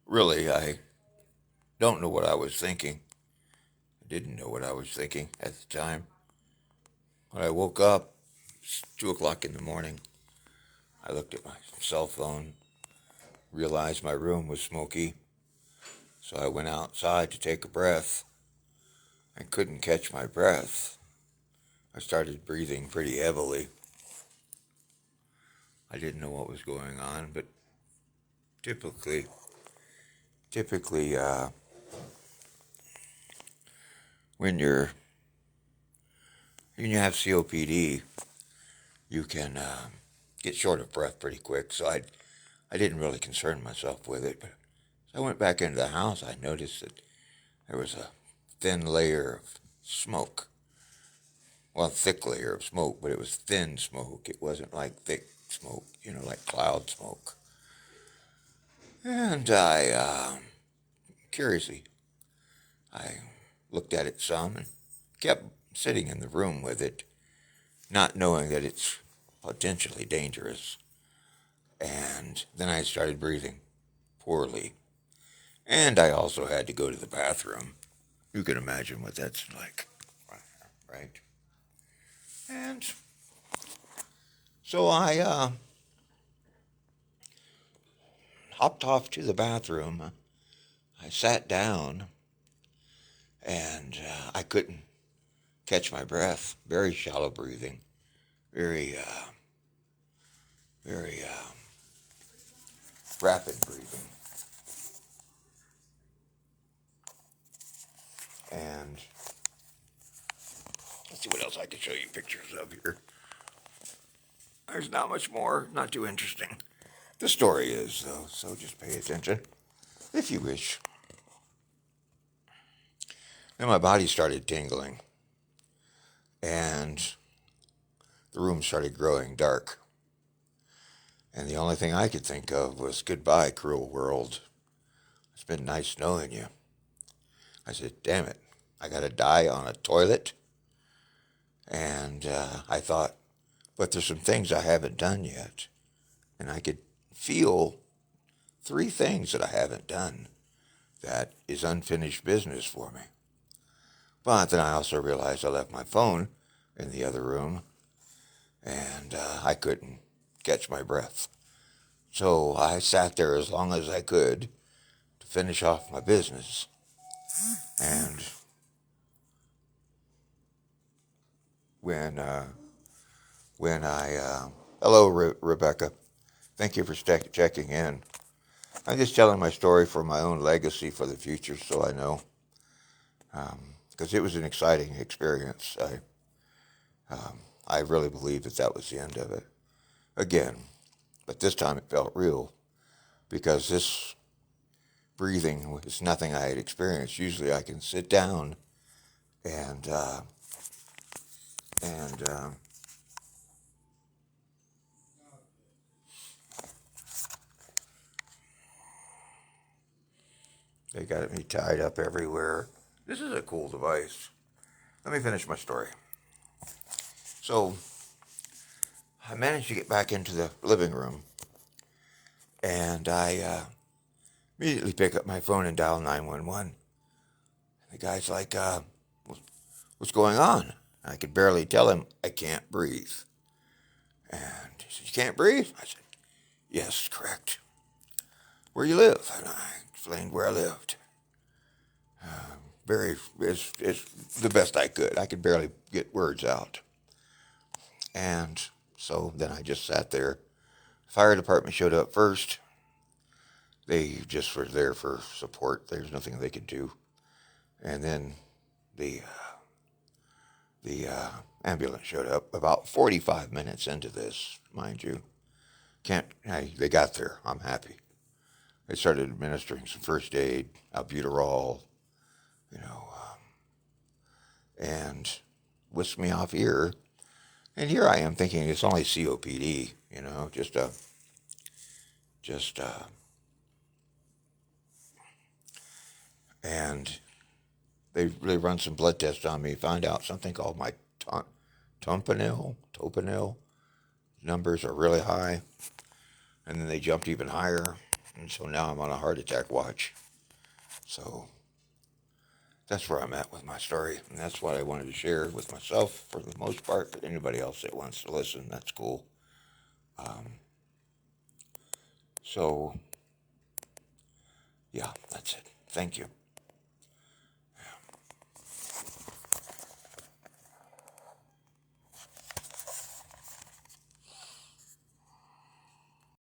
Really, I don't know what I was thinking. I didn't know what I was thinking at the time. When I woke up, it's 2 o'clock in the morning. I looked at my cell phone, realized my room was smoky, so I went outside to take a breath. I couldn't catch my breath. I started breathing pretty heavily. I didn't know what was going on, but typically, typically, when you're when you have COPD, you can get short of breath pretty quick. So I didn't really concern myself with it. But as I went back into the house, I noticed that there was a thin layer of smoke. Well, a thick layer of smoke, but it was thin smoke. It wasn't like thick smoke, like cloud smoke. And curiously, I looked at it some and kept sitting in the room with it, not knowing that it's potentially dangerous. And then I started breathing poorly. And I also had to go to the bathroom. You can imagine what that's like, right? And so I hopped off to the bathroom. I sat down and I couldn't catch my breath. Very shallow breathing. Very rapid breathing. And let's see what else I can show you pictures of here. There's not much more, not too interesting. The story is, though, so just pay attention if you wish. Then my body started tingling, and the room started growing dark. And the only thing I could think of was, goodbye, cruel world. It's been nice knowing you. I said, damn it, I gotta die on a toilet? And I thought, but there's some things I haven't done yet. And I could feel 3 things that I haven't done that is unfinished business for me. But then I also realized I left my phone in the other room, and I couldn't catch my breath. So I sat there as long as I could to finish off my business. And when hello, Rebecca, thank you for checking in. I'm just telling my story for my own legacy for the future, so I know, because it was an exciting experience. I really believe that was the end of it. Again, but this time it felt real because this breathing was nothing I had experienced. Usually I can sit down and and they got me tied up everywhere. This is a cool device. Let me finish my story. So I managed to get back into the living room, and I immediately pick up my phone and dial 911. The guy's like, what's going on? I could barely tell him I can't breathe. And he said, you can't breathe? I said, yes, correct. Where you live? And I explained where I lived. It's the best I could. I could barely get words out. And so then I just sat there. Fire department showed up first. They just were there for support. There's nothing they could do. And then the ambulance showed up about 45 minutes into this, mind you. Hey, they got there. I'm happy. They started administering some first aid, albuterol, you know, and whisked me off here. And here I am thinking it's only COPD, and they run some blood tests on me, find out something called my topanil numbers are really high, and then they jumped even higher. And so now I'm on a heart attack watch. So that's where I'm at with my story. And that's what I wanted to share with myself for the most part. But anybody else that wants to listen, that's cool. So, yeah, that's it. Thank you.